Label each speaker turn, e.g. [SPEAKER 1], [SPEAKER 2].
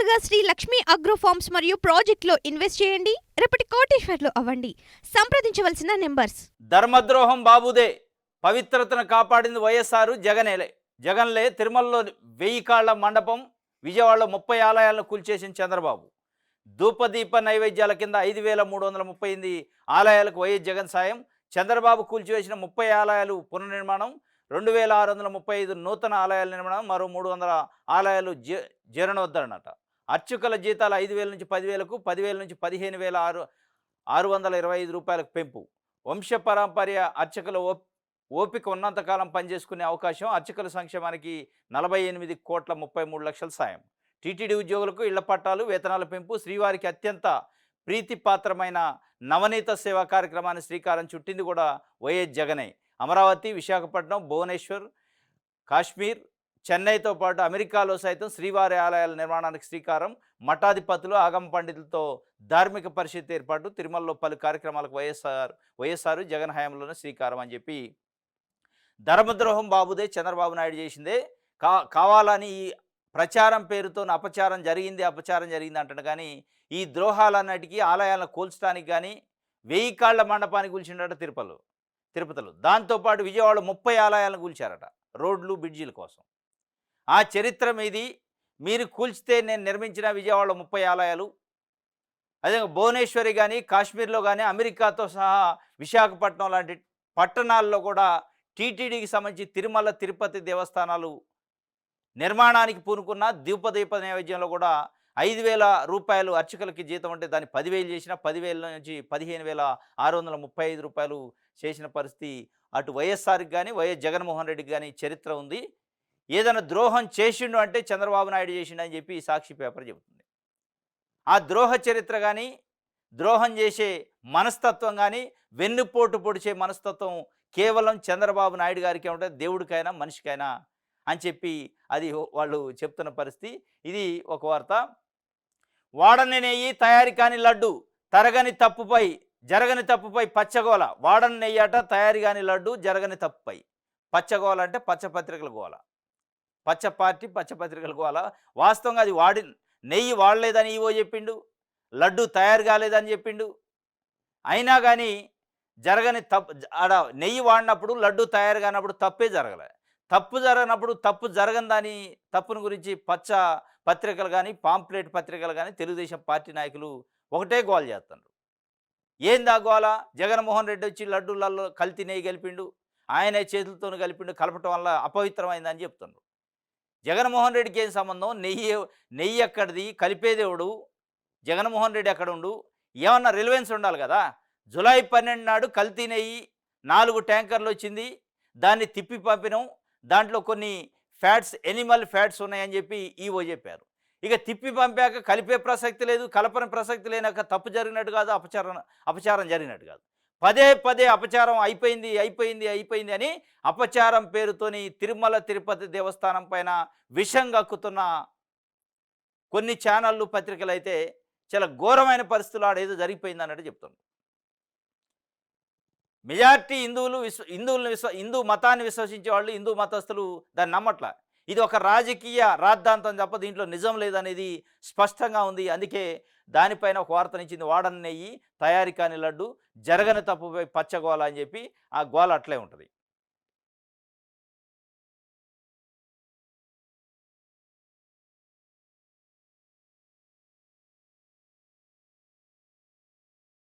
[SPEAKER 1] త్వరగా Shri Lakshmi agro forms మరియు ప్రాజెక్టులో ఇన్వెస్ట్ చేయండి. రేపటి కోటీశ్వర్లు అవ్వండి. సంప్రదించవలసిన నెంబర్స్.
[SPEAKER 2] ధర్మద్రోహం బాబుదే, పవిత్రతను కాపాడింది వైఎస్ఆర్ జగన్లే తిరుమలలో 1000 కాళ్ల మండపం, విజయవాడలో 30 ఆలయాలను కూల్చేసిన చంద్రబాబు. ధూపదీప నైవేద్యాల కింద 5338 ఆలయాలకు వైఎస్ జగన్ సాయం. చంద్రబాబు కూల్చివేసిన 30 ఆలయాలు పునర్నిర్మాణం, 2635 నూతన ఆలయాల నిర్మాణం, మరో 300 ఆలయాలు జీర్ణోద్ధరణట. అర్చకుల జీతాలు 5000 నుంచి 10,000కు, 10,000 నుంచి 15,625 రూపాయలకు పెంపు. వంశపారంపర్య అర్చకుల ఓపిక ఉన్నంతకాలం పనిచేసుకునే అవకాశం. అర్చకుల సంక్షేమానికి 48,33,00,000 సాయం. టీటీడీ ఉద్యోగులకు ఇళ్ల పట్టాలు, వేతనాల పెంపు. శ్రీవారికి అత్యంత ప్రీతిపాత్రమైన నవనీత సేవా కార్యక్రమాన్ని శ్రీకారం చుట్టింది కూడా వైఎస్ జగనే. అమరావతి, విశాఖపట్నం, భువనేశ్వర్, కాశ్మీర్, చెన్నైతో పాటు అమెరికాలో సైతం శ్రీవారి ఆలయాల నిర్మాణానికి శ్రీకారం. మఠాధిపతులు, ఆగమ పండితులతో ధార్మిక పరిషత్ ఏర్పాటు. తిరుమలలో పలు కార్యక్రమాలకు వైఎస్ఆర్ జగన్ హయాంలోనే శ్రీకారం అని చెప్పి ధర్మద్రోహం బాబుదే, చంద్రబాబు నాయుడు చేసిందే. కావాలని ఈ ప్రచారం పేరుతో అపచారం జరిగింది అంటాడు. కానీ ఈ ద్రోహాలన్నిటికీ ఆలయాలను కూల్చడానికి కానీ 1000 కాళ్ల మండపాన్ని కూల్చిండట తిరుపతిలో. దాంతోపాటు విజయవాడలో 30 ఆలయాలను కూల్చారట, రోడ్లు, బ్రిడ్జీల కోసం. ఆ చరిత్ర మీది. మీరు కూల్చితే నేను నిర్మించిన విజయవాడలో 30 ఆలయాలు, అదే భువనేశ్వరి కానీ, కాశ్మీర్లో కానీ, అమెరికాతో సహా విశాఖపట్నం లాంటి పట్టణాల్లో కూడా టీటీడీకి సంబంధించి తిరుమల, తిరుపతి దేవస్థానాలు నిర్మాణానికి పూనుకున్న ధూపదీప నైవేద్యంలో కూడా 5,000 రూపాయలు అర్చకులకి జీతం అంటే దాన్ని 10,000 చేసిన, 10,000 నుంచి 15,635 రూపాయలు చేసిన పరిస్థితి అటు వైఎస్ఆర్కి కానీ వైఎస్ జగన్మోహన్ రెడ్డికి కానీ చరిత్ర ఉంది. ఏదైనా ద్రోహం చేసిండు అంటే చంద్రబాబు నాయుడు చేసిండు అని చెప్పి సాక్షి పేపర్ చెబుతుంది. ఆ ద్రోహ చరిత్ర కానీ, ద్రోహం చేసే మనస్తత్వం కానీ, వెన్నుపోటు పొడిచే మనస్తత్వం కేవలం చంద్రబాబు నాయుడు గారికి ఉంటుంది, దేవుడికైనా మనిషికైనా అని చెప్పి అది వాళ్ళు చెప్తున్న పరిస్థితి. ఇది ఒక వార్త. వాడని నెయ్యి తయారీ కాని లడ్డు, జరగని తప్పుపై పచ్చగోల. వాడని నెయ్యి అట, తయారీ కాని లడ్డు, జరగని తప్పుపై పచ్చగోల. అంటే పచ్చపత్రికల గోల, పచ్చ పార్టీ పచ్చపత్రికల గోల. వాస్తవంగా అది నెయ్యి వాడలేదని ఈవో చెప్పిండు, లడ్డు తయారు కాలేదని చెప్పిండు. అయినా కానీ జరగని ఆడ నెయ్యి వాడినప్పుడు, లడ్డు తయారు కానప్పుడు తప్పే జరగలే. తప్పు జరగనప్పుడు తప్పు జరగని దాని తప్పును గురించి పచ్చ పత్రికలు కానీ, పాంప్లెట్ పత్రికలు కానీ, తెలుగుదేశం పార్టీ నాయకులు ఒకటే గోల చేస్తున్నారు. ఏందా గోల? జగన్మోహన్ రెడ్డి వచ్చి లడ్డూలలో కల్తీ నెయ్యి కలిపిండు, ఆయనే చేతులతో కలిపిండు, కలపటం వల్ల అపవిత్రమైందని చెప్తున్నారు. జగన్మోహన్ రెడ్డికి ఏం సంబంధం? నెయ్యి ఎక్కడిది? కలిపేదేవుడు జగన్మోహన్ రెడ్డి ఎక్కడ ఉండు? ఏమన్నా రిలవెన్స్ ఉండాలి కదా. జూలై 12 నాడు కల్తీ నెయ్యి 4 ట్యాంకర్లు వచ్చింది, దాన్ని తిప్పి పంపినాం. దాంట్లో కొన్ని ఫ్యాట్స్, ఎనిమల్ ఫ్యాట్స్ ఉన్నాయని చెప్పి ఈవో చెప్పారు. ఇక తిప్పి పంపాక కలిపే ప్రసక్తి లేదు, కలపని ప్రసక్తి లేనాక తప్పు జరిగినట్టు కాదు, అపచారం జరిగినట్టు కాదు. పదే అపచారం అయిపోయింది అని అపచారం పేరుతోని తిరుమల తిరుపతి దేవస్థానం పైన విషం కక్కుతున్న కొన్ని ఛానళ్ళు, పత్రికలు అయితే చాలా ఘోరమైన పరిస్థితులు ఆడేదో జరిగిపోయింది అన్నట్టు చెప్తున్నారు. మెజార్టీ హిందూ మతాన్ని విశ్వసించే వాళ్ళు, హిందూ మతస్థులు దాన్ని నమ్మట్ల. ఇది ఒక రాజకీయ రాద్ధాంతం తప్ప దీంట్లో నిజం లేదనేది స్పష్టంగా ఉంది. అందుకే దానిపైన ఒక వార్తనిచ్చింది. వాడని నెయ్యి, తయారీ కాని లడ్డు, జరగని తప్పుపై పచ్చగోల అని చెప్పి ఆ గోల అట్లే ఉంటుంది.